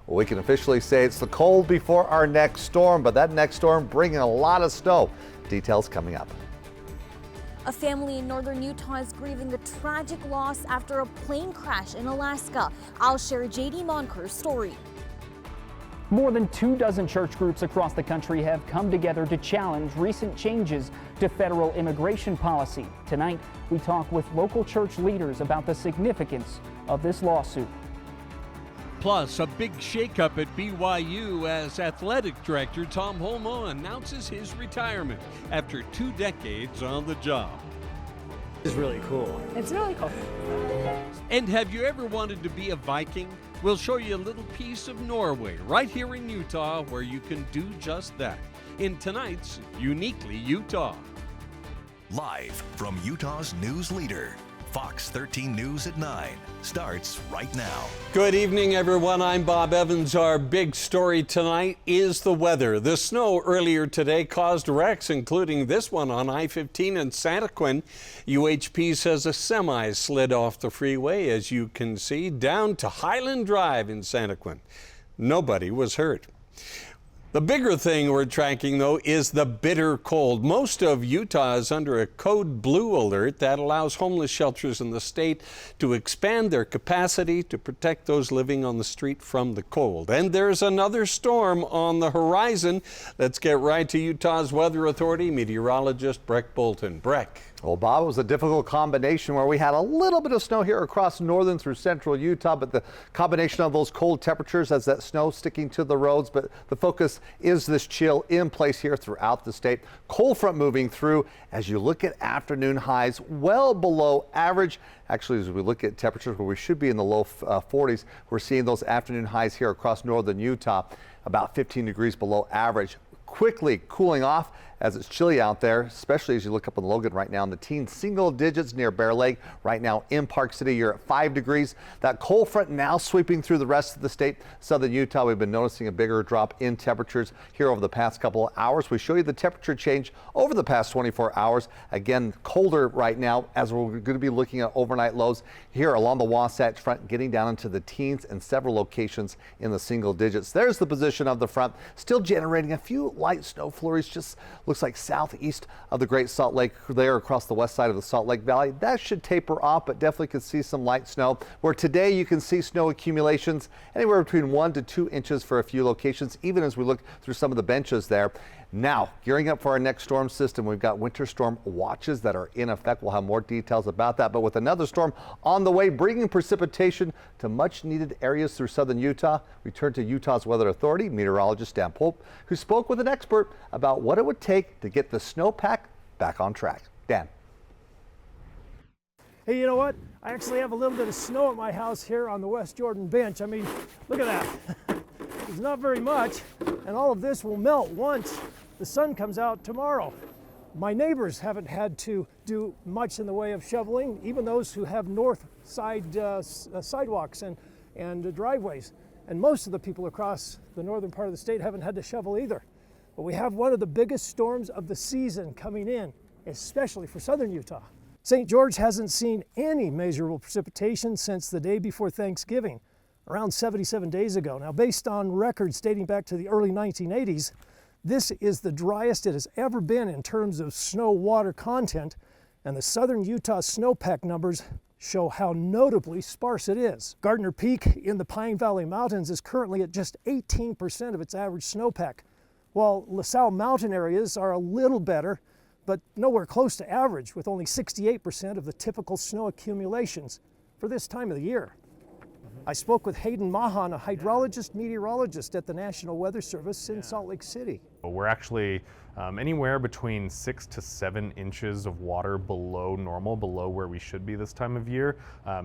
Well, we can officially say it's the cold before our next storm, but that next storm bringing a lot of snow. Details coming up. A family in northern Utah is grieving the tragic loss after a plane crash in Alaska. I'll share JD Monker's story. More than 24 church groups across the country have come together to challenge recent changes to federal immigration policy. Tonight, we talk with local church leaders about the significance of this lawsuit. Plus, a big shakeup at BYU as athletic director Tom Holmoe announces his retirement after 2 decades on the job. It's really cool. It's really cool. And have you ever wanted to be a Viking? We'll show you a little piece of Norway right here in Utah where you can do just that in tonight's Uniquely Utah. Live from Utah's news leader, Fox 13 News at 9 starts right now. Good evening, everyone. I'm Bob Evans. Our big story tonight is the weather. The snow earlier today caused wrecks, including this one on I-15 in Santaquin. UHP says a semi slid off the freeway, as you can see, down to Highland Drive in Santaquin. Nobody was hurt. The bigger thing we're tracking, though, is the bitter cold. Most of Utah is under a code blue alert that allows homeless shelters in the state to expand their capacity to protect those living on the street from the cold. And there's another storm on the horizon. Let's get right to Utah's Weather Authority meteorologist Breck Bolton. Breck. Well, Bob, it was a difficult combination where we had a little bit of snow here across northern through central Utah, but the combination of those cold temperatures as that snow sticking to the roads. But the focus is this chill in place here throughout the state. Cold front moving through as you look at afternoon highs well below average. Actually, as we look at temperatures where we should be in the low 40s, we're seeing those afternoon highs here across northern Utah about 15 degrees below average. Quickly cooling off as it's chilly out there, especially as you look up in Logan right now in the teen single digits near Bear Lake. Right now in Park City, you're at 5 degrees. That cold front now sweeping through the rest of the state. Southern Utah, we've been noticing a bigger drop in temperatures here over the past couple of hours. We show you the temperature change over the past 24 hours. Again, colder right now as we're going to be looking at overnight lows here along the Wasatch Front, getting down into the teens and several locations in the single digits. There's the position of the front, still generating a few light snow flurries, just looks like southeast of the Great Salt Lake there across the west side of the Salt Lake Valley. That should taper off, but definitely could see some light snow. Where today you can see snow accumulations anywhere between 1 to 2 inches for a few locations, even as we look through some of the benches there. Now, gearing up for our next storm system, we've got winter storm watches that are in effect. We'll have more details about that. But with another storm on the way, bringing precipitation to much needed areas through southern Utah, we turn to Utah's Weather Authority meteorologist Dan Pope, who spoke with an expert about what it would take to get the snowpack back on track. Dan. Hey, you know what? I actually have a little bit of snow at my house here on the West Jordan Bench. I mean, look at that. There's not very much, and all of this will melt once the sun comes out tomorrow. My neighbors haven't had to do much in the way of shoveling, even those who have north side sidewalks and driveways. And most of the people across the northern part of the state haven't had to shovel either. But we have one of the biggest storms of the season coming in, especially for southern Utah. St. George hasn't seen any measurable precipitation since the day before Thanksgiving, around 77 days ago. Now, based on records dating back to the early 1980s, this is the driest it has ever been in terms of snow water content, and the southern Utah snowpack numbers show how notably sparse it is. Gardner Peak in the Pine Valley Mountains is currently at just 18% of its average snowpack, while LaSalle Mountain areas are a little better, but nowhere close to average, with only 68% of the typical snow accumulations for this time of the year. I spoke with Hayden Mahan, a hydrologist meteorologist at the National Weather Service in Salt Lake City. We're actually anywhere between 6 to 7 inches of water below normal, below where we should be this time of year.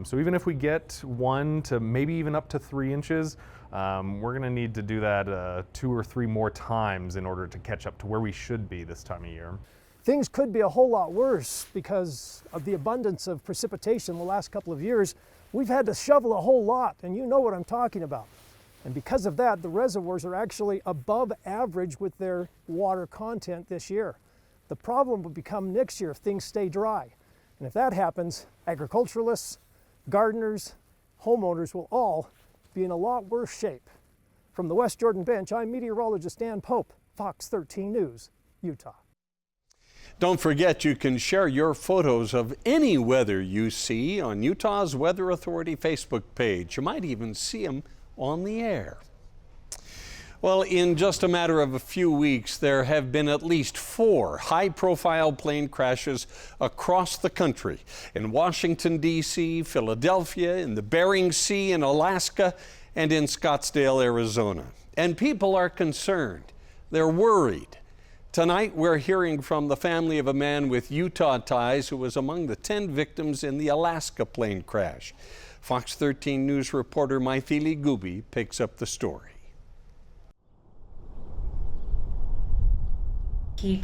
So even if we get 1 to maybe even up to 3 inches, we're going to need to do that 2 or 3 more times in order to catch up to where we should be this time of year. Things could be a whole lot worse because of the abundance of precipitation the last couple of years. We've had to shovel a whole lot, and you know what I'm talking about. And because of that, the reservoirs are actually above average with their water content this year. The problem will become next year if things stay dry. And if that happens, agriculturalists, gardeners, homeowners will all be in a lot worse shape. From the West Jordan Bench, I'm meteorologist Dan Pope, Fox 13 News, Utah. Don't forget, you can share your photos of any weather you see on Utah's Weather Authority Facebook page. You might even see them on the air. Well, in just a matter of a few weeks, there have been at least 4 high-profile plane crashes across the country. In Washington, D.C., Philadelphia, in the Bering Sea, in Alaska, and in Scottsdale, Arizona. And people are concerned. They're worried. Tonight, we're hearing from the family of a man with Utah ties who was among the 10 victims in the Alaska plane crash. Fox 13 News reporter Maithili Gubi picks up the story. He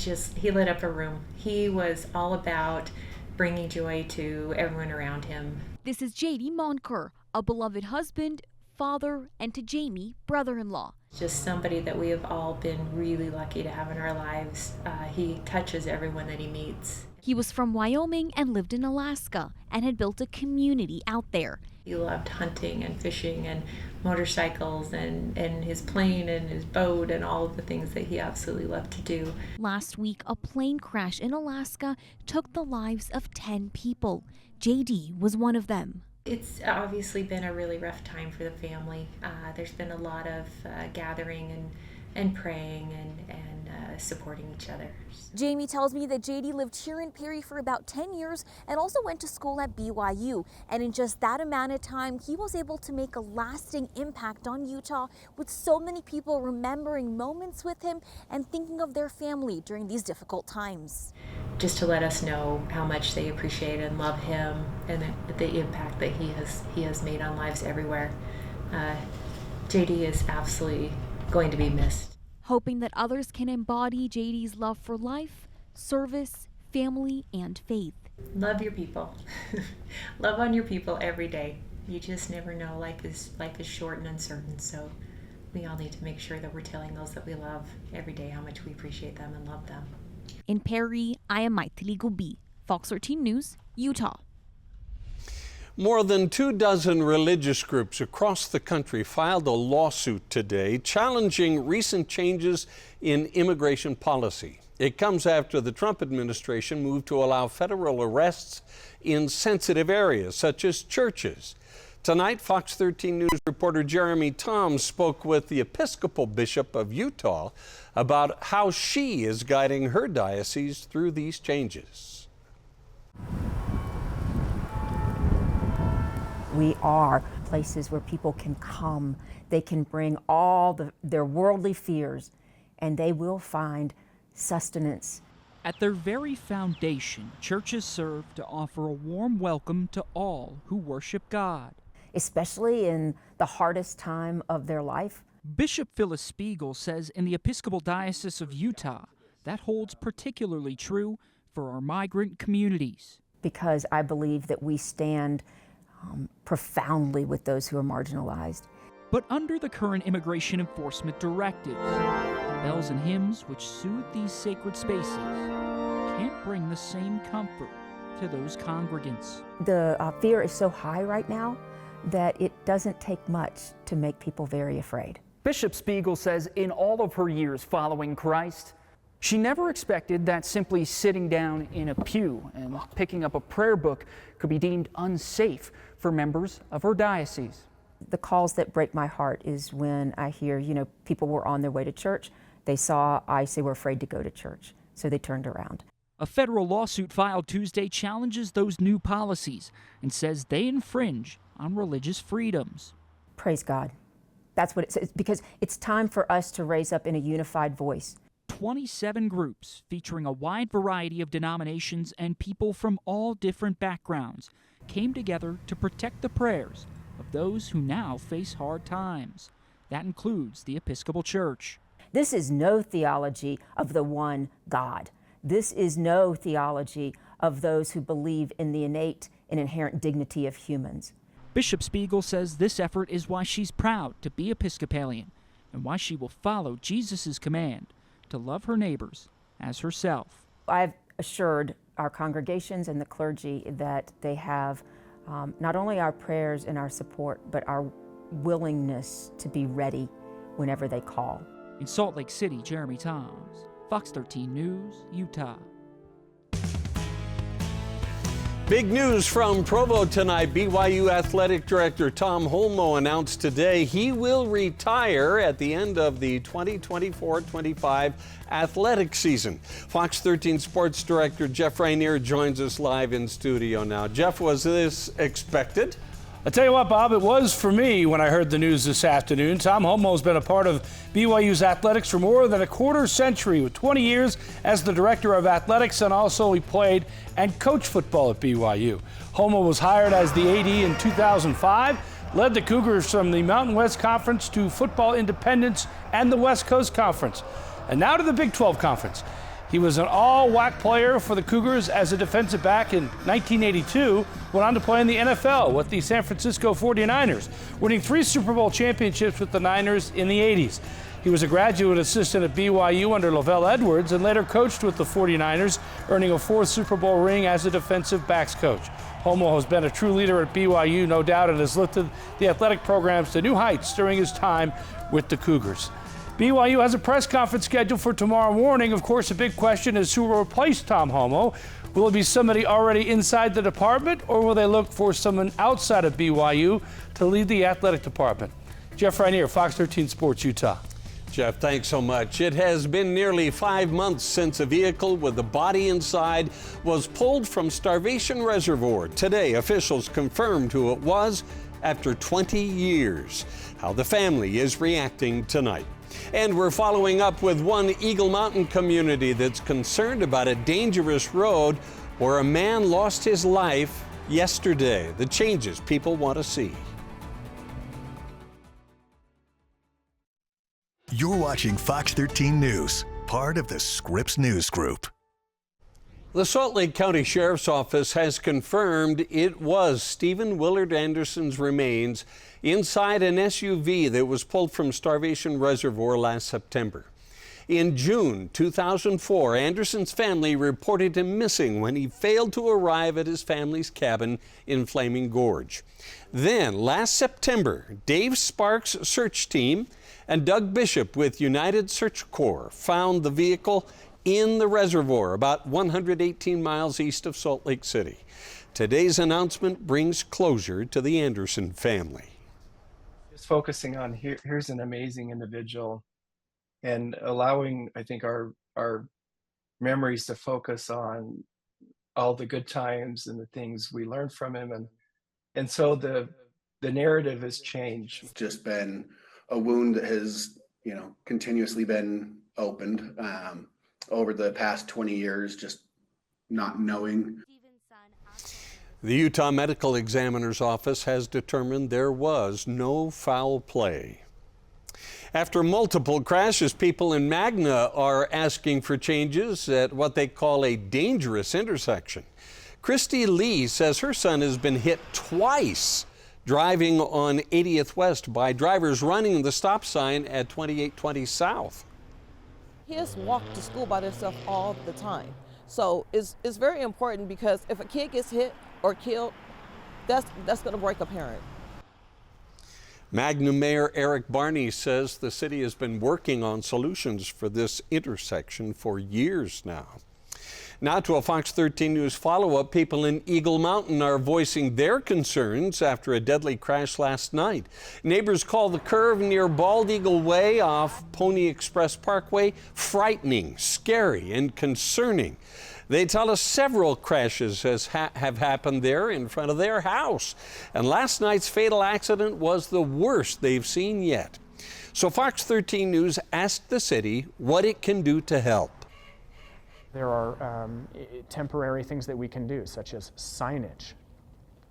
lit up a room. He was all about bringing joy to everyone around him. This is J.D. Monker, a beloved husband, father, and to Jamie, brother-in-law. Just somebody that we have all been really lucky to have in our lives. He touches everyone that he meets. He was from Wyoming and lived in Alaska and had built a community out there. He loved hunting and fishing and motorcycles and his plane and his boat and all of the things that he absolutely loved to do. Last week, a plane crash in Alaska took the lives of 10 people. JD was one of them. It's obviously been a really rough time for the family. There's been a lot of gathering and praying and supporting each other. Jamie tells me that JD lived here in Perry for about 10 years and also went to school at BYU. And in just that amount of time, he was able to make a lasting impact on Utah, with so many people remembering moments with him and thinking of their family during these difficult times. Just to let us know how much they appreciate and love him and the impact that he has made on lives everywhere. JD is absolutely going to be missed. Hoping that others can embody JD's love for life, service, family, and faith. Love your people. Love on your people every day. You just never know. Life is short and uncertain, so we all need to make sure that we're telling those that we love every day how much we appreciate them and love them. In Perry, I am Maithili Gubi, Fox 13 News, Utah. More than 24 religious groups across the country filed a lawsuit today challenging recent changes in immigration policy. It comes after the Trump administration moved to allow federal arrests in sensitive areas such as churches. Tonight, Fox 13 News reporter Jeremy Tom spoke with the Episcopal Bishop of Utah about how she is guiding her diocese through these changes. We are places where people can come. They can bring all their worldly fears, and they will find sustenance. At their very foundation, churches serve to offer a warm welcome to all who worship God. Especially in the hardest time of their life. Bishop Phyllis Spiegel says in the Episcopal Diocese of Utah, that holds particularly true for our migrant communities. Because I believe that we stand profoundly with those who are marginalized. But under the current immigration enforcement directives, the bells and hymns which soothe these sacred spaces can't bring the same comfort to those congregants. The fear is so high right now that it doesn't take much to make people very afraid. Bishop Spiegel says in all of her years following Christ, she never expected that simply sitting down in a pew and picking up a prayer book could be deemed unsafe for members of her diocese. The calls that break my heart is when I hear, people were on their way to church. They saw ICE, they were afraid to go to church, so they turned around. A federal lawsuit filed Tuesday challenges those new policies and says they infringe on religious freedoms. Praise God. That's what it says, because it's time for us to raise up in a unified voice. 27 groups featuring a wide variety of denominations and people from all different backgrounds came together to protect the prayers of those who now face hard times. That includes the Episcopal Church. This is no theology of the one God. This is no theology of those who believe in the innate and inherent dignity of humans. Bishop Spiegel says this effort is why she's proud to be Episcopalian and why she will follow Jesus' command to love her neighbors as herself. I've assured our congregations and the clergy that they have not only our prayers and our support, but our willingness to be ready whenever they call. In Salt Lake City, Jeremy Toms, Fox 13 News, Utah. Big news from Provo tonight. BYU Athletic Director Tom Holmoe announced today he will retire at the end of the 2024-25 athletic season. Fox 13 Sports Director Jeff Rainier joins us live in studio now. Jeff, was this expected? I tell you what, Bob, it was for me when I heard the news this afternoon. Tom Holmoe has been a part of BYU's athletics for more than a quarter century, with 20 years as the director of athletics, and also he played and coached football at BYU. Holmoe was hired as the AD in 2005, led the Cougars from the Mountain West Conference to football independence and the West Coast Conference, and now to the Big 12 Conference. He was an all-WAC player for the Cougars as a defensive back in 1982, went on to play in the NFL with the San Francisco 49ers, winning 3 Super Bowl championships with the Niners in the 80s. He was a graduate assistant at BYU under Lavelle Edwards and later coached with the 49ers, earning a 4th Super Bowl ring as a defensive backs coach. Holmoe has been a true leader at BYU, no doubt, and has lifted the athletic programs to new heights during his time with the Cougars. BYU has a press conference scheduled for tomorrow morning. Of course, a big question is who will replace Tom Holmoe. Will it be somebody already inside the department, or will they look for someone outside of BYU to lead the athletic department? Jeff Rainier, Fox 13 Sports, Utah. Jeff, thanks so much. It has been nearly 5 months since a vehicle with the body inside was pulled from Starvation Reservoir. Today, officials confirmed who it was after 20 years. How the family is reacting tonight. And we're following up with one Eagle Mountain community that's concerned about a dangerous road where a man lost his life yesterday. The changes people want to see. You're watching Fox 13 News, part of the Scripps News Group. The Salt Lake County Sheriff's Office has confirmed it was Stephen Willard Anderson's remains inside an SUV that was pulled from Starvation Reservoir last September. In June 2004, Anderson's family reported him missing when he failed to arrive at his family's cabin in Flaming Gorge. Then, last September, Dave Sparks' search team and Doug Bishop with United Search Corps found the vehicle in the reservoir about 118 miles east of Salt Lake City. Today's announcement brings closure to the Anderson family. Just focusing on here's an amazing individual, and allowing, I think, our memories to focus on all the good times and the things we learned from him, and so the narrative has changed. It's just been a wound that has, continuously been opened over the past 20 years, just not knowing. The Utah Medical Examiner's Office has determined there was no foul play. After multiple crashes, people in Magna are asking for changes at what they call a dangerous intersection. Christy Lee says her son has been hit twice driving on 80th West by drivers running the stop sign at 2820 South. Kids walk to school by themselves all the time. So it's very important, because if a kid gets hit or killed, that's going to break a parent. Magna Mayor Eric Barney says the city has been working on solutions for this intersection for years now. Now to a Fox 13 News follow-up. People in Eagle Mountain are voicing their concerns after a deadly crash last night. Neighbors call the curve near Bald Eagle Way off Pony Express Parkway frightening, scary, and concerning. They tell us several crashes have happened there in front of their house. And last night's fatal accident was the worst they've seen yet. So Fox 13 News asked the city what it can do to help. There are temporary things that we can do, such as signage,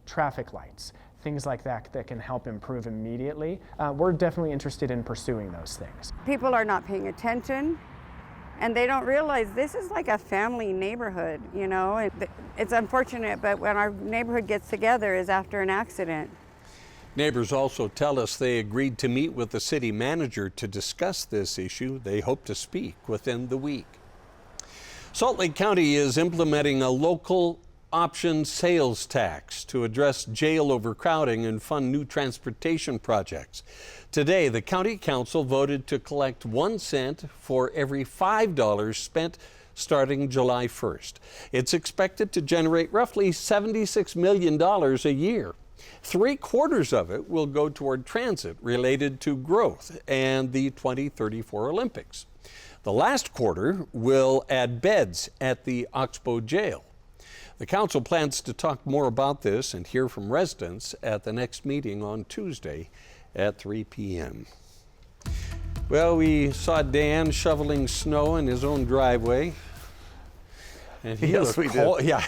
traffic lights, things like that that can help improve immediately. We're definitely interested in pursuing those things. People are not paying attention, and they don't realize this is like a family neighborhood, It's unfortunate, but when our neighborhood gets together is after an accident. Neighbors also tell us they agreed to meet with the city manager to discuss this issue. They hope to speak within the week. Salt Lake County is implementing a local option sales tax to address jail overcrowding and fund new transportation projects. Today, the County Council voted to collect 1 cent for every $5 spent starting July 1st. It's expected to generate roughly $76 million a year. 3/4 of it will go toward transit related to growth and the 2034 Olympics. The last quarter will add beds at the Oxbow Jail. The council plans to talk more about this and hear from residents at the next meeting on Tuesday at 3 p.m. Well, we saw Dan shoveling snow in his own driveway. And he Yes, we cold. did. Yeah,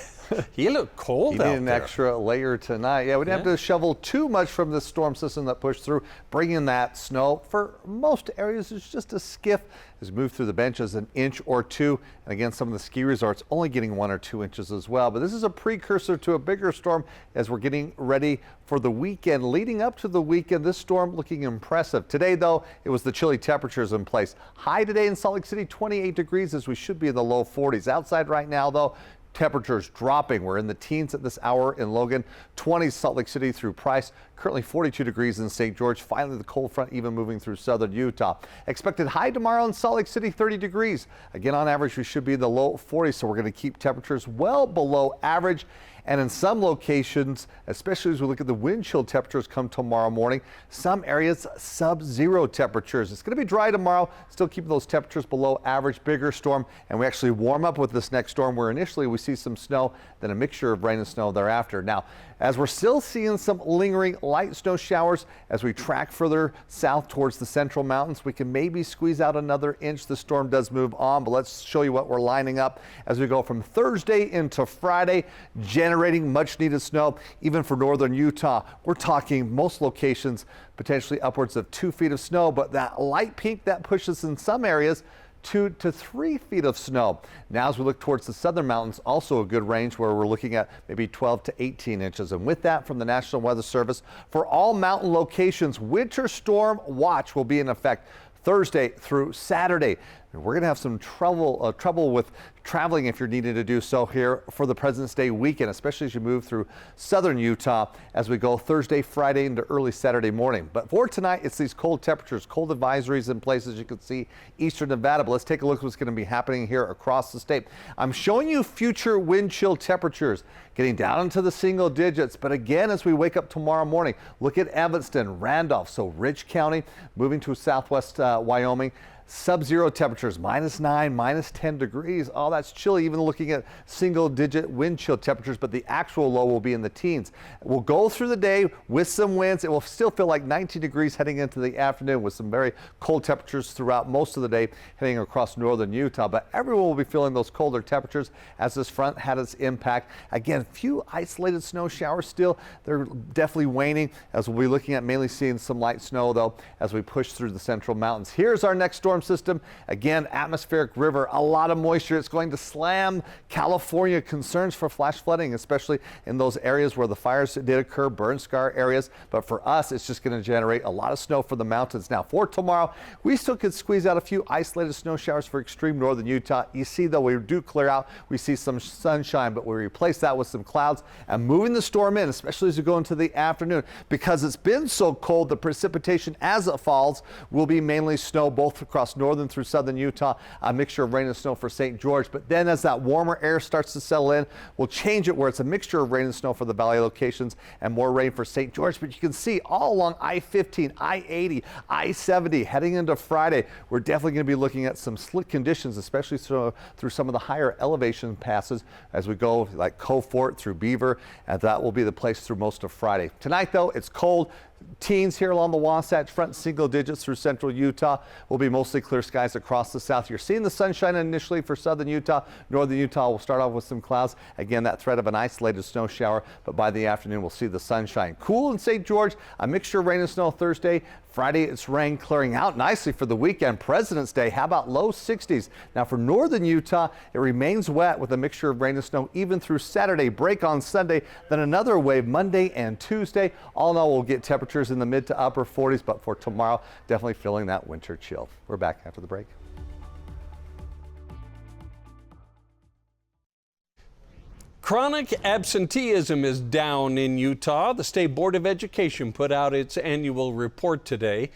he looked cold He out needed an there. extra layer tonight. Yeah, we didn't have to shovel too much from the storm system that pushed through, bringing that snow. For most areas, it's just a skiff as we move through the benches, an inch or two. And again, some of the ski resorts only getting 1 or 2 inches as well. But this is a precursor to a bigger storm as we're getting ready for the weekend. Leading up to the weekend, this storm looking impressive. Today, though, it was the chilly temperatures in place. High today in Salt Lake City, 28 degrees as we should be in the low 40s. Outside right now, though, temperatures dropping. We're in the teens at this hour in Logan, 20s Salt Lake City through Price, currently 42 degrees in St. George. Finally, the cold front even moving through southern Utah. Expected high tomorrow in Salt Lake City, 30 degrees. Again, on average, we should be in the low 40s, so we're going to keep temperatures well below average. And in some locations, especially as we look at the wind chill temperatures come tomorrow morning, some areas sub-zero temperatures. It's going to be dry tomorrow, still keeping those temperatures below average. Bigger storm, and we actually warm up with this next storm where initially we see some snow, then a mixture of rain and snow thereafter. Now, as we're still seeing some lingering light snow showers as we track further south towards the central mountains, we can maybe squeeze out another inch. The storm does move on, but let's show you what we're lining up as we go from Thursday into Friday, generating much needed snow even for northern Utah. We're talking most locations potentially upwards of 2 feet of snow, but that light pink that pushes in some areas 2 to 3 feet of snow. Now as we look towards the southern mountains, also a good range where we're looking at maybe 12 to 18 inches. And with that, from the National Weather Service, for all mountain locations, winter storm watch will be in effect Thursday through Saturday. We're going to have some trouble with traveling if you're needing to do so here for the President's Day weekend, especially as you move through southern Utah as we go Thursday, Friday into early Saturday morning. But for tonight, it's these cold temperatures, cold advisories in places you can see eastern Nevada. But let's take a look at what's going to be happening here across the state. I'm showing you future wind chill temperatures getting down into the single digits. But again, as we wake up tomorrow morning, look at Evanston, Randolph, so Ridge County, moving to southwest Wyoming. Sub-zero temperatures, -9, -10 degrees. Oh, that's chilly, even looking at single-digit wind chill temperatures, but the actual low will be in the teens. We'll go through the day with some winds. It will still feel like 19 degrees heading into the afternoon with some very cold temperatures throughout most of the day heading across northern Utah. But everyone will be feeling those colder temperatures as this front had its impact. Again, few isolated snow showers still. They're definitely waning as we'll be looking at mainly seeing some light snow, though, as we push through the central mountains. Here's our next storm system. Again, atmospheric river, a lot of moisture. It's going to slam California. Concerns for flash flooding, especially in those areas where the fires did occur, burn scar areas. But for us, it's just going to generate a lot of snow for the mountains. Now, for tomorrow, we still could squeeze out a few isolated snow showers for extreme northern Utah. You see, though, we do clear out. We see some sunshine, but we replace that with some clouds and moving the storm in, especially as we go into the afternoon. Because it's been so cold, the precipitation as it falls will be mainly snow both across northern through southern Utah, a mixture of rain and snow for St. George. But then as that warmer air starts to settle in, we'll change it where it's a mixture of rain and snow for the valley locations and more rain for St. George. But you can see all along I-15, I-80, I-70 heading into Friday, we're definitely going to be looking at some slick conditions, especially through some of the higher elevation passes as we go like Cove Fort through Beaver, and that will be the place through most of Friday. Tonight, though, it's cold. Teens here along the Wasatch Front, single digits through central Utah. Will be mostly clear skies across the south. You're seeing the sunshine initially for southern Utah. Northern Utah will start off with some clouds. Again, that threat of an isolated snow shower, but by the afternoon we'll see the sunshine. Cool in St. George, a mixture of rain and snow Thursday. Friday, it's rain clearing out nicely for the weekend. President's Day, how about low 60s? Now for northern Utah, it remains wet with a mixture of rain and snow even through Saturday. Break on Sunday, then another wave Monday and Tuesday. All in all, we'll get temperatures in the mid to upper 40s, but for tomorrow, definitely feeling that winter chill. We're back after the break. Chronic absenteeism is down in Utah. The State Board of Education put out its annual report today.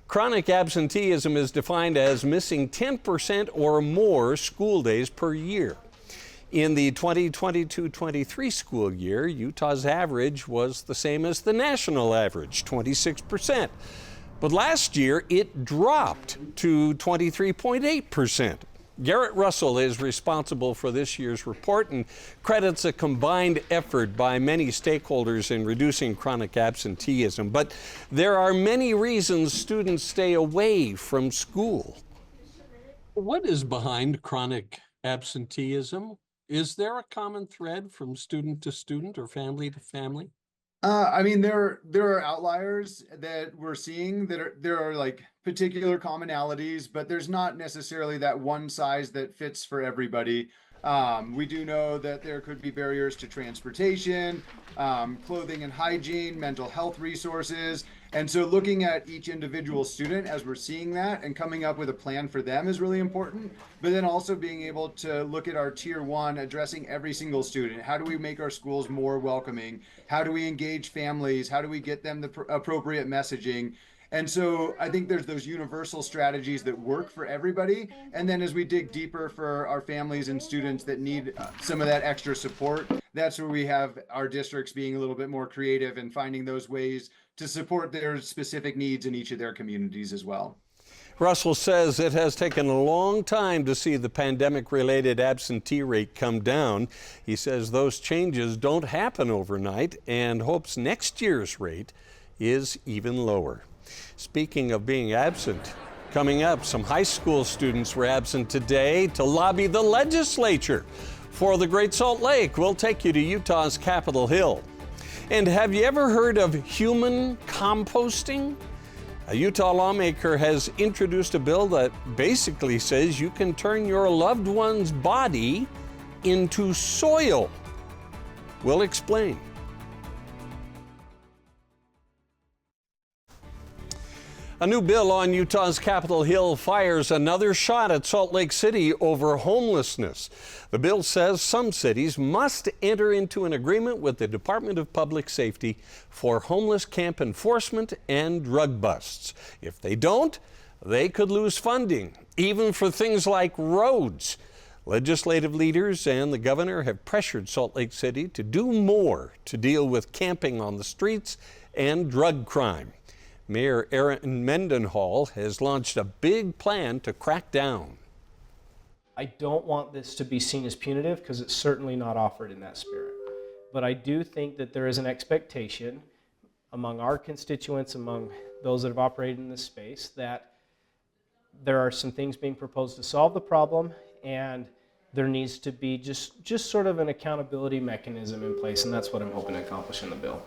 Chronic absenteeism is defined as missing 10% or more school days per year. In the 2022-23 school year, Utah's average was the same as the national average, 26%. But last year, it dropped to 23.8%. Garrett Russell is responsible for this year's report and credits a combined effort by many stakeholders in reducing chronic absenteeism. But there are many reasons students stay away from school. What is behind chronic absenteeism? Is there a common thread from student to student or family to family? I mean, there are outliers that we're seeing there are like particular commonalities, but there's not necessarily that one size that fits for everybody. We do know that there could be barriers to transportation, clothing and hygiene, mental health resources. And so looking at each individual student as we're seeing that and coming up with a plan for them is really important. But then also being able to look at our tier one, addressing every single student. How do we make our schools more welcoming? How do we engage families? How do we get them the appropriate messaging? And so I think there's those universal strategies that work for everybody. And then as we dig deeper for our families and students that need some of that extra support, that's where we have our districts being a little bit more creative and finding those ways to support their specific needs in each of their communities as well. Russell says it has taken a long time to see the pandemic-related absentee rate come down. He says those changes don't happen overnight and hopes next year's rate is even lower. Speaking of being absent, coming up, some high school students were absent today to lobby the legislature for the Great Salt Lake. We'll take you to Utah's Capitol Hill. And have you ever heard of human composting? A Utah lawmaker has introduced a bill that basically says you can turn your loved one's body into soil. We'll explain. A new bill on Utah's Capitol Hill fires another shot at Salt Lake City over homelessness. The bill says some cities must enter into an agreement with the Department of Public Safety for homeless camp enforcement and drug busts. If they don't, they could lose funding, even for things like roads. Legislative leaders and the governor have pressured Salt Lake City to do more to deal with camping on the streets and drug crime. Mayor Aaron Mendenhall has launched a big plan to crack down. I don't want this to be seen as punitive because it's certainly not offered in that spirit. But I do think that there is an expectation among our constituents, among those that have operated in this space, that there are some things being proposed to solve the problem, and there needs to be just sort of an accountability mechanism in place, and that's what I'm hoping to accomplish in the bill.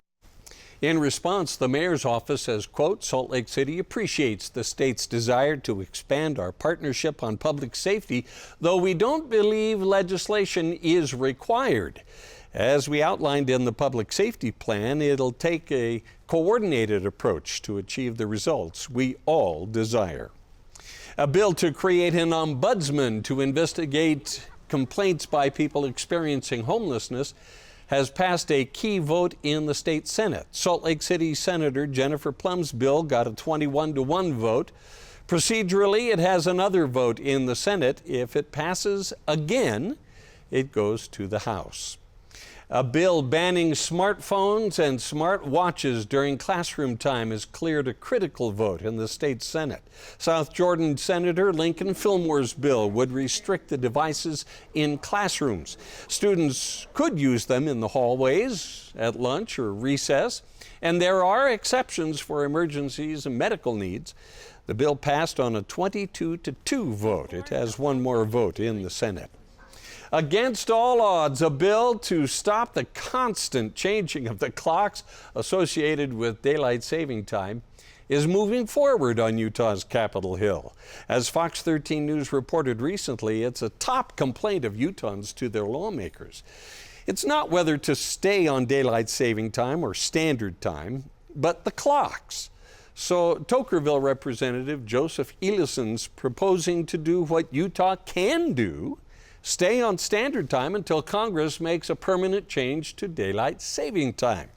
In response, the mayor's office says, quote, Salt Lake City appreciates the state's desire to expand our partnership on public safety, though we don't believe legislation is required. As we outlined in the public safety plan, it'll take a coordinated approach to achieve the results we all desire. A bill to create an ombudsman to investigate complaints by people experiencing homelessness has passed a key vote in the state Senate. Salt Lake City Senator Jennifer Plum's bill got a 21-1 vote. Procedurally, it has another vote in the Senate. If it passes again, it goes to the House. A bill banning smartphones and smart watches during classroom time has cleared a critical vote in the state Senate. South Jordan Senator Lincoln Fillmore's bill would restrict the devices in classrooms. Students could use them in the hallways, at lunch or recess, and there are exceptions for emergencies and medical needs. The bill passed on a 22-2 vote. It has one more vote in the Senate. Against all odds, a bill to stop the constant changing of the clocks associated with daylight saving time is moving forward on Utah's Capitol Hill. As Fox 13 News reported recently, it's a top complaint of Utahns to their lawmakers. It's not whether to stay on daylight saving time or standard time, but the clocks. So Tokerville Representative Joseph Elison's proposing to do what Utah can do: stay on standard time until Congress makes a permanent change to daylight saving time.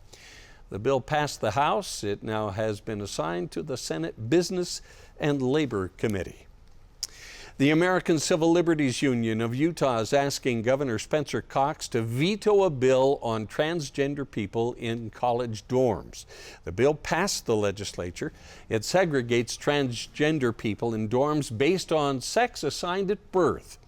The bill passed the House. It now has been assigned to the Senate Business and Labor Committee. The American Civil Liberties Union of Utah is asking Governor Spencer Cox to veto a bill on transgender people in college dorms. The bill passed the legislature. It segregates transgender people in dorms based on sex assigned at birth.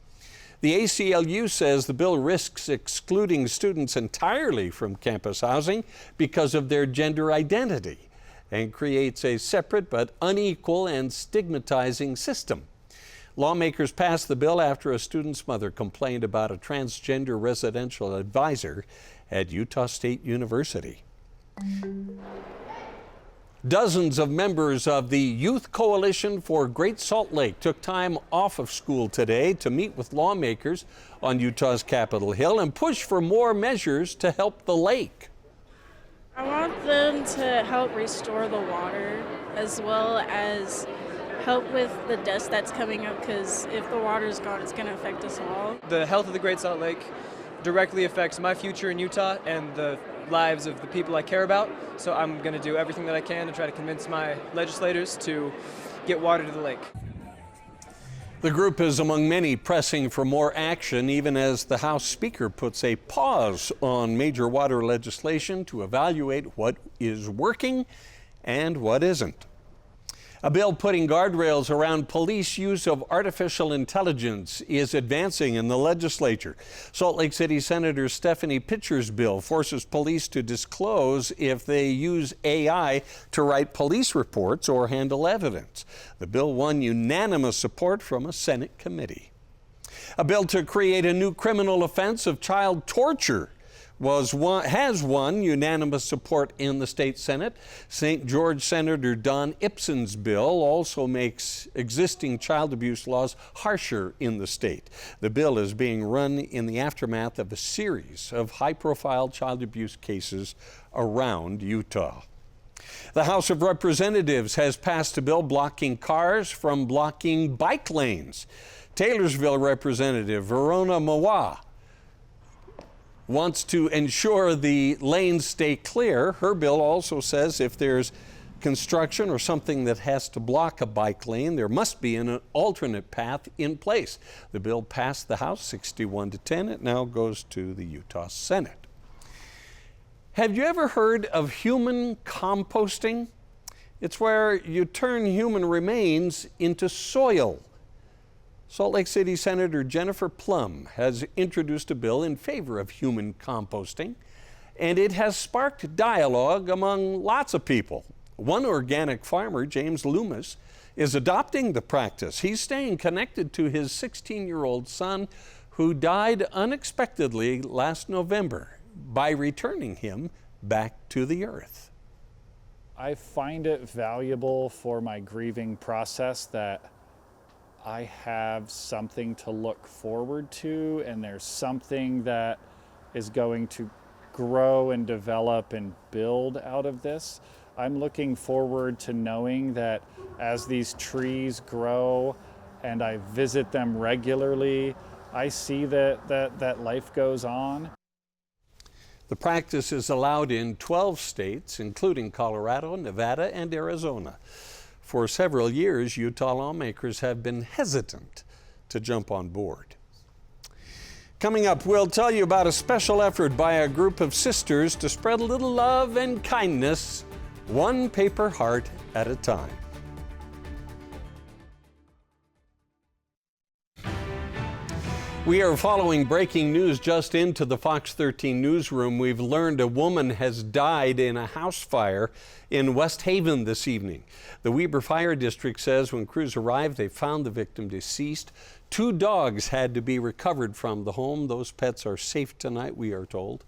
The ACLU says the bill risks excluding students entirely from campus housing because of their gender identity and creates a separate but unequal and stigmatizing system. Lawmakers passed the bill after a student's mother complained about a transgender residential advisor at Utah State University. Dozens of members of the Youth Coalition for Great Salt Lake took time off of school today to meet with lawmakers on Utah's Capitol Hill and push for more measures to help the lake. I want them to help restore the water as well as help with the dust that's coming up, because if the water's gone, it's going to affect us all. The health of the Great Salt Lake directly affects my future in Utah and the lives of the people I care about. So I'm going to do everything that I can to try to convince my legislators to get water to the lake. The group is among many pressing for more action, even as the House Speaker puts a pause on major water legislation to evaluate what is working and what isn't. A bill putting guardrails around police use of artificial intelligence is advancing in the legislature. Salt Lake City Senator Stephanie Pitcher's bill forces police to disclose if they use AI to write police reports or handle evidence. The bill won unanimous support from a Senate committee. A bill to create a new criminal offense of child torture has won unanimous support in the state Senate. St. George Senator Don Ipsen's bill also makes existing child abuse laws harsher in the state. The bill is being run in the aftermath of a series of high-profile child abuse cases around Utah. The House of Representatives has passed a bill blocking cars from blocking bike lanes. Taylorsville Representative Verona Mawa wants to ensure the lanes stay clear. Her bill also says if there's construction or something that has to block a bike lane, there must be an alternate path in place. The bill passed the House 61-10. It now goes to the Utah Senate. Have you ever heard of human composting? It's where you turn human remains into soil. Salt Lake City Senator Jennifer Plum has introduced a bill in favor of human composting, and it has sparked dialogue among lots of people. One organic farmer, James Loomis, is adopting the practice. He's staying connected to his 16-year-old son, who died unexpectedly last November, by returning him back to the earth. I find it valuable for my grieving process that I have something to look forward to, and there's something that is going to grow and develop and build out of this. I'm looking forward to knowing that as these trees grow and I visit them regularly, I see that life goes on. The practice is allowed in 12 states, including Colorado, Nevada, and Arizona. For several years, Utah lawmakers have been hesitant to jump on board. Coming up, we'll tell you about a special effort by a group of sisters to spread a little love and kindness, one paper heart at a time. We are following breaking news just into the Fox 13 newsroom. We've learned a woman has died in a house fire in West Haven this evening. The Weber Fire District says when crews arrived, they found the victim deceased. 2 dogs had to be recovered from the home. Those pets are safe tonight, we are told.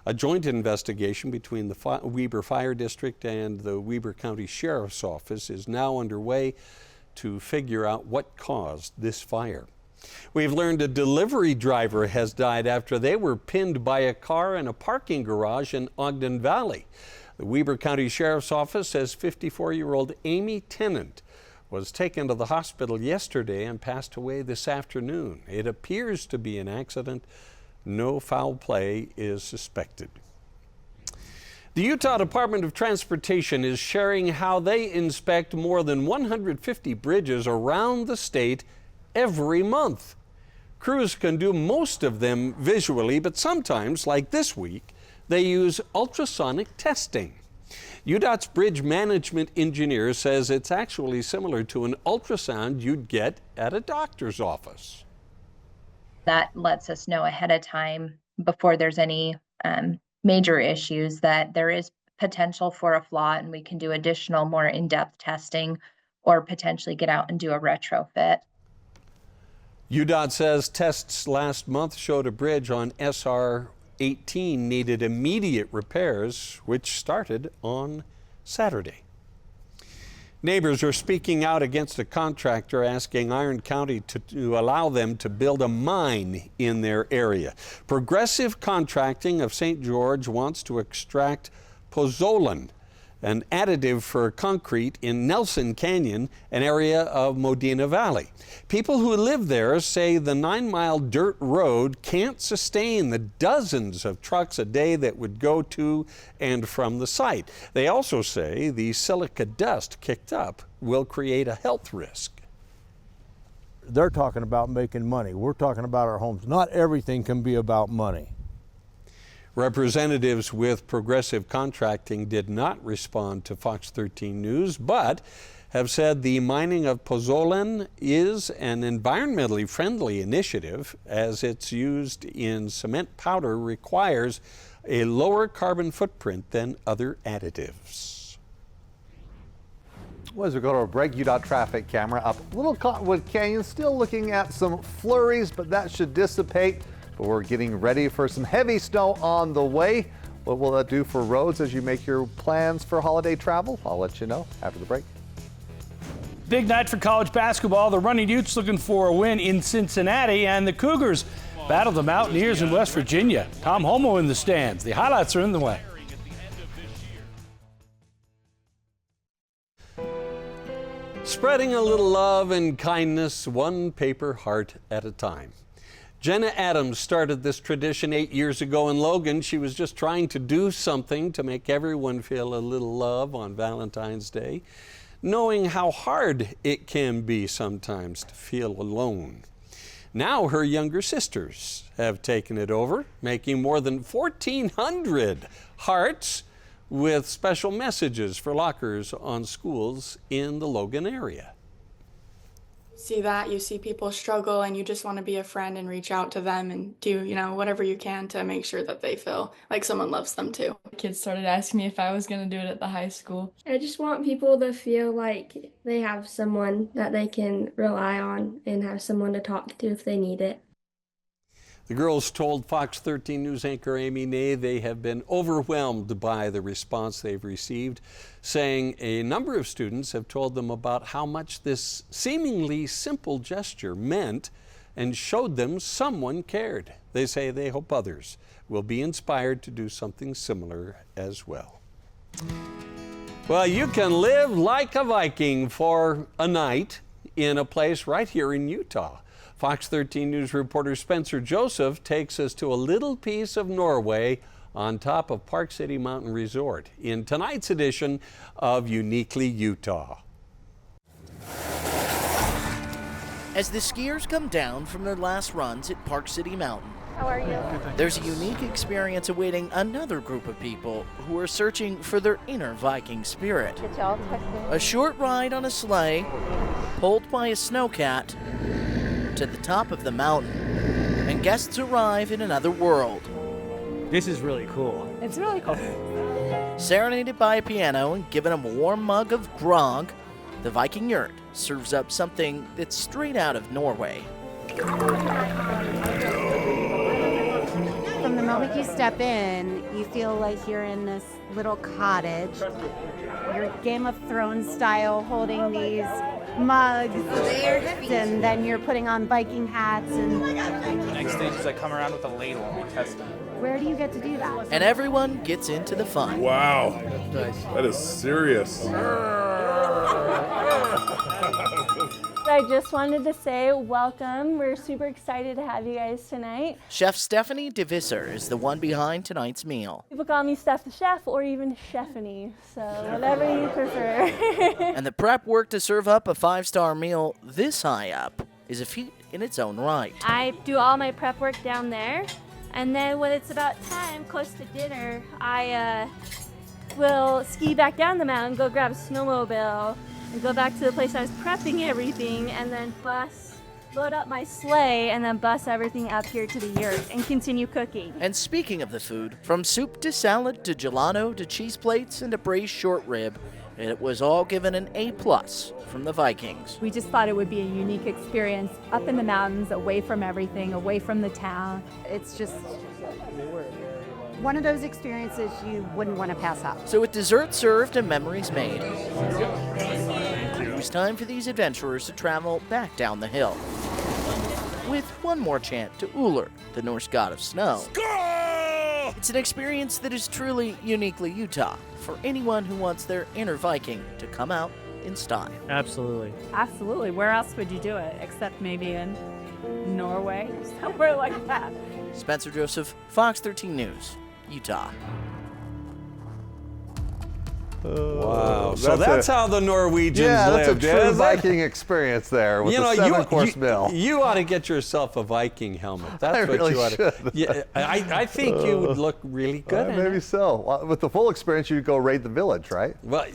A joint investigation between the Weber Fire District and the Weber County Sheriff's Office is now underway to figure out what caused this fire. We've learned a delivery driver has died after they were pinned by a car in a parking garage in Ogden Valley. The Weber County Sheriff's Office says 54-year-old Amy Tennant was taken to the hospital yesterday and passed away this afternoon. It appears to be an accident. No foul play is suspected. The Utah Department of Transportation is sharing how they inspect more than 150 bridges around the state every month. Crews can do most of them visually, but sometimes, like this week, they use ultrasonic testing. UDOT's bridge management engineer says it's actually similar to an ultrasound you'd get at a doctor's office. That lets us know ahead of time, before there's any major issues, that there is potential for a flaw, and we can do additional, more in-depth testing or potentially get out and do a retrofit. UDOT says tests last month showed a bridge on SR 18 needed immediate repairs, which started on Saturday. Neighbors are speaking out against a contractor asking Iron County to allow them to build a mine in their area. Progressive Contracting of St. George wants to extract pozzolan, an additive for concrete in Nelson Canyon, an area of Modena Valley. People who live there say the 9-mile dirt road can't sustain the dozens of trucks a day that would go to and from the site. They also say the silica dust kicked up will create a health risk. They're talking about making money. We're talking about our homes. Not everything can be about money. Representatives with Progressive Contracting did not respond to Fox 13 News, but have said the mining of pozzolan is an environmentally friendly initiative, as it's used in cement powder requires a lower carbon footprint than other additives. Well, as we go to a break, UDOT traffic camera up Little Cottonwood Canyon, still looking at some flurries, but that should dissipate. But we're getting ready for some heavy snow on the way. What will that do for roads as you make your plans for holiday travel? I'll let you know after the break. Big night for college basketball. The Running Utes looking for a win in Cincinnati, and the Cougars battle the Mountaineers in West Virginia. Tom Homo in the stands. The highlights are in the way. Spreading a little love and kindness, one paper heart at a time. Jenna Adams started this tradition 8 years ago in Logan. She was just trying to do something to make everyone feel a little love on Valentine's Day, knowing how hard it can be sometimes to feel alone. Now her younger sisters have taken it over, making more than 1,400 hearts with special messages for lockers on schools in the Logan area. See that, you see people struggle, and you just want to be a friend and reach out to them and do, whatever you can to make sure that they feel like someone loves them too. Kids started asking me if I was going to do it at the high school. I just want people to feel like they have someone that they can rely on and have someone to talk to if they need it. The girls told Fox 13 News anchor Amy Ney they have been overwhelmed by the response they've received, saying a number of students have told them about how much this seemingly simple gesture meant and showed them someone cared. They say they hope others will be inspired to do something similar as well. Well, you can live like a Viking for a night in a place right here in Utah. Fox 13 News reporter Spencer Joseph takes us to a little piece of Norway on top of Park City Mountain Resort in tonight's edition of Uniquely Utah. As the skiers come down from their last runs at Park City Mountain, How are you? there's a unique experience awaiting another group of people who are searching for their inner Viking spirit. A short ride on a sleigh, pulled by a snowcat, to the top of the mountain, and guests arrive in another world. This is really cool. It's really cool. Serenaded by a piano and given a warm mug of grog, the Viking yurt serves up something that's straight out of Norway. From the moment you step in, you feel like you're in this little cottage. You're Game of Thrones style, holding these mugs, and then you're putting on Viking hats. And The next stage is I come around with a ladle and we test it. where do you get to do that? And everyone gets into the fun. Wow, that is serious. I I just wanted to say welcome. We're super excited to have you guys tonight. Chef Stephanie DeVisser is the one behind tonight's meal. People call me Steph the Chef or even Chefany, so whatever you prefer. And the prep work to serve up a 5-star meal this high up is a feat in its own right. I do all my prep work down there, and then when it's about time, close to dinner, I will ski back down the mountain, go grab a snowmobile, and go back to the place I was prepping everything, and then load up my sleigh, and then bus everything up here to the yurt and continue cooking. And speaking of the food, from soup to salad to gelato to cheese plates and a braised short rib, it was all given an A+ from the Vikings. We just thought it would be a unique experience up in the mountains, away from everything, away from the town. It's just one of those experiences you wouldn't want to pass up. So with dessert served and memories made, it was time for these adventurers to travel back down the hill. With one more chant to Uller, the Norse god of snow. It's an experience that is truly uniquely Utah for anyone who wants their inner Viking to come out in style. Absolutely. Absolutely. Where else would you do it except maybe in Norway, somewhere like that? Spencer Joseph, Fox 13 News, Utah. Wow. So that's how the Norwegians that's lived. a true isn't it? Viking experience there with the 7-course meal. You ought to get yourself a Viking helmet. That's I what really you ought to. should. Yeah, I think you would look really good in Maybe it. so. Well, with the full experience, you'd go raid the village, right? Well,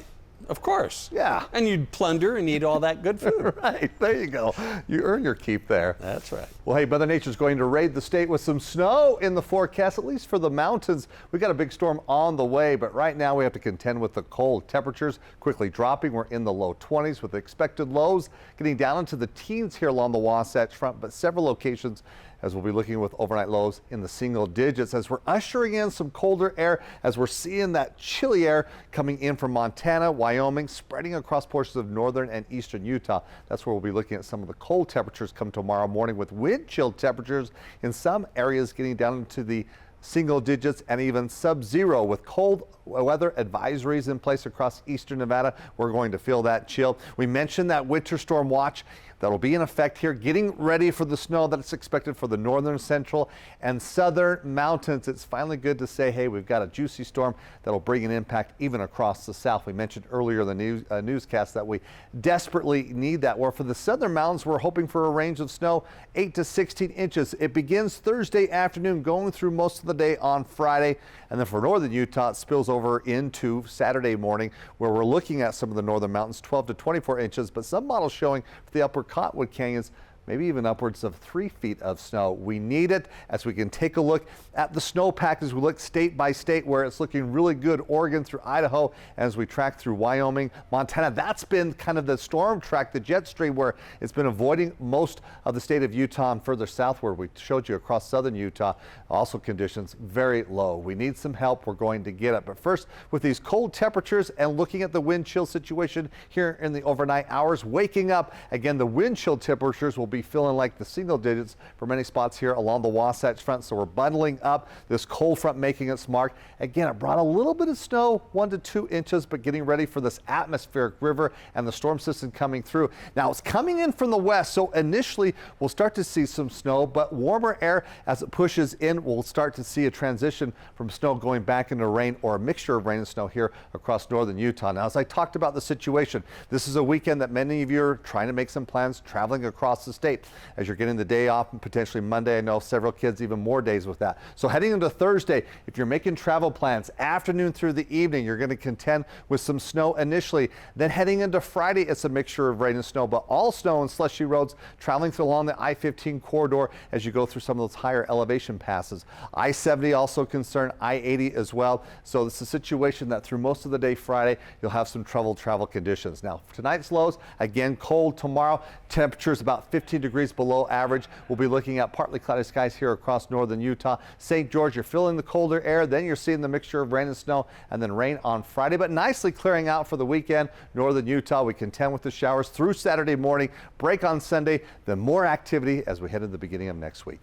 of course. Yeah. And you'd plunder and eat all that good food. Right. There you go. You earn your keep there. That's right. Well, hey, Mother Nature's going to raid the state with some snow in the forecast, at least for the mountains. We got a big storm on the way, but right now we have to contend with the cold. Temperatures quickly dropping. We're in the low 20s with expected lows getting down into the teens here along the Wasatch Front, but several locations as we'll be looking with overnight lows in the single digits as we're ushering in some colder air, as we're seeing that chilly air coming in from Montana, Wyoming, spreading across portions of northern and eastern Utah. That's where we'll be looking at some of the cold temperatures come tomorrow morning with wind chill temperatures in some areas getting down into the single digits and even sub-zero with cold weather advisories in place across eastern Nevada. We're going to feel that chill. We mentioned that winter storm watch that'll be in effect here, getting ready for the snow that's expected for the northern, central, and southern mountains. It's finally good to say, hey, we've got a juicy storm that'll bring an impact even across the south. We mentioned earlier in the newscast that we desperately need that. Where for the southern mountains, we're hoping for a range of snow 8 to 16 inches. It begins Thursday afternoon, going through most of the day on Friday. And then for northern Utah, it spills over into Saturday morning, where we're looking at some of the northern mountains, 12 to 24 inches, but some models showing for the upper Cottonwood Canyons, maybe even upwards of 3 feet of snow. We need it as we can take a look at the snowpack as we look state by state where it's looking really good. Oregon through Idaho, as we track through Wyoming, Montana. That's been kind of the storm track, the jet stream, where it's been avoiding most of the state of Utah and further southward. We showed you across southern Utah, also conditions very low. We need some help. We're going to get it. But first, with these cold temperatures and looking at the wind chill situation here in the overnight hours, waking up again, the wind chill temperatures will be feeling like the single digits for many spots here along the Wasatch Front. So we're bundling up, this cold front making its mark. Again, it brought a little bit of snow, 1 to 2 inches, but getting ready for this atmospheric river and the storm system coming through. Now it's coming in from the west, so initially we'll start to see some snow, but warmer air as it pushes in, we'll start to see a transition from snow going back into rain or a mixture of rain and snow here across northern Utah. Now, as I talked about the situation, this is a weekend that many of you are trying to make some plans traveling across the state. As you're getting the day off and potentially Monday, I know several kids even more days with that. So heading into Thursday, if you're making travel plans afternoon through the evening, you're going to contend with some snow initially. Then heading into Friday, it's a mixture of rain and snow, but all snow and slushy roads traveling through along the I-15 corridor as you go through some of those higher elevation passes. I-70 also concerned, I-80 as well. So it's a situation that through most of the day Friday, you'll have some travel conditions. Now, for tonight's lows, again, cold tomorrow. Temperatures about 15 degrees below average. We'll be looking at partly cloudy skies here across northern Utah. St. George, you're feeling the colder air. Then you're seeing the mixture of rain and snow and then rain on Friday, but nicely clearing out for the weekend. Northern Utah, we contend with the showers through Saturday morning, break on Sunday, then more activity as we head into the beginning of next week.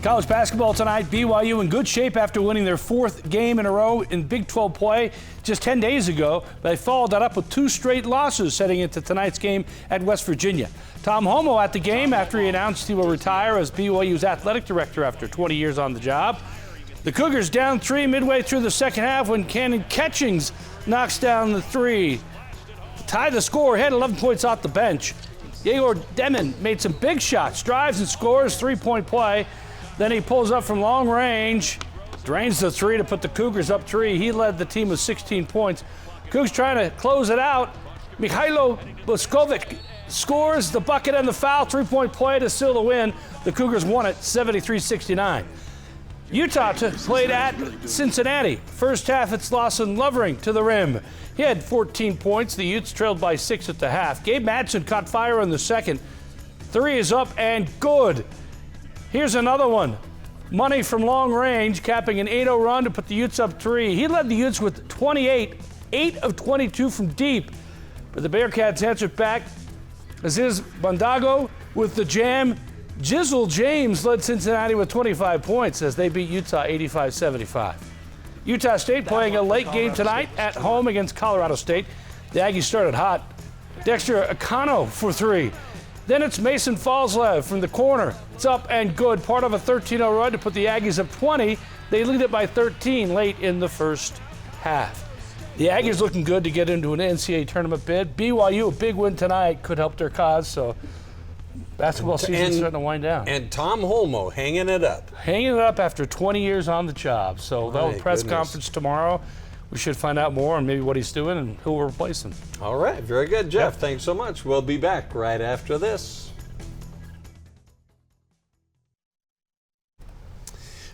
College basketball tonight, BYU in good shape after winning their 4th game in a row in Big 12 play just 10 days ago. They followed that up with 2 straight losses heading into tonight's game at West Virginia. Tom Homo at the game after he announced he will retire as BYU's athletic director after 20 years on the job. The Cougars down 3 midway through the second half when Cannon Catchings knocks down the 3. Tie the score, had 11 points off the bench. Yegor Demin made some big shots, drives and scores, 3-point play. Then he pulls up from long range, drains the 3 to put the Cougars up 3. He led the team with 16 points. Cougs trying to close it out. Mikhailo Boskovic scores the bucket and the foul, 3-point play to seal the win. The Cougars won it 73-69. Utah played at Cincinnati. First half, it's Lawson Lovering to the rim. He had 14 points. The Utes trailed by 6 at the half. Gabe Madsen caught fire in the second. 3 is up and good. Here's another one. Money from long range, capping an 8-0 run to put the Utes up 3. He led the Utes with 28, 8 of 22 from deep. But the Bearcats answered back. Aziz Bandago with the jam. Jizzle James led Cincinnati with 25 points as they beat Utah 85-75. Utah State playing a late game tonight at home against Colorado State. The Aggies started hot. Dexter Akano for 3. Then it's Mason Falslev from the corner. It's up and good. Part of a 13-0 run to put the Aggies up 20. They lead it by 13 late in the first half. The Aggies looking good to get into an NCAA tournament bid. BYU, a big win tonight, could help their cause. So basketball season's starting to wind down. And Tom Holmoe hanging it up. Hanging it up after 20 years on the job. So they'll have a press conference tomorrow. We should find out more on maybe what he's doing and who will replace him. All right, very good, Jeff. Thanks so much. We'll be back right after this.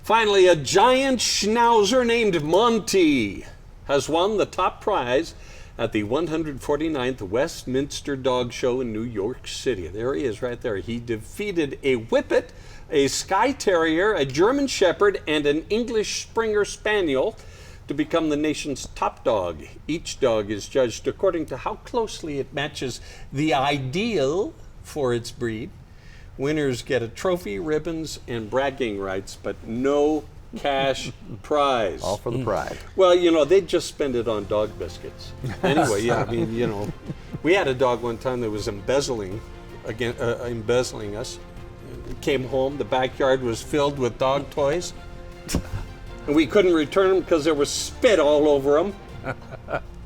Finally, a giant schnauzer named Monty has won the top prize at the 149th Westminster Dog Show in New York City. There he is right there. He defeated a Whippet, a Skye Terrier, a German Shepherd, and an English Springer Spaniel to become the nation's top dog. Each dog is judged according to how closely it matches the ideal for its breed. Winners get a trophy, ribbons, and bragging rights, but no cash prize. All for the pride. Well, you know, they just spend it on dog biscuits. Anyway, yeah, I mean, you know, we had a dog one time that was embezzling us. Came home, the backyard was filled with dog toys, and we couldn't return them because there was spit all over them.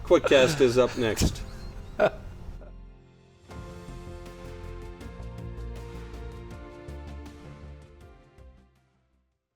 QuickCast is up next.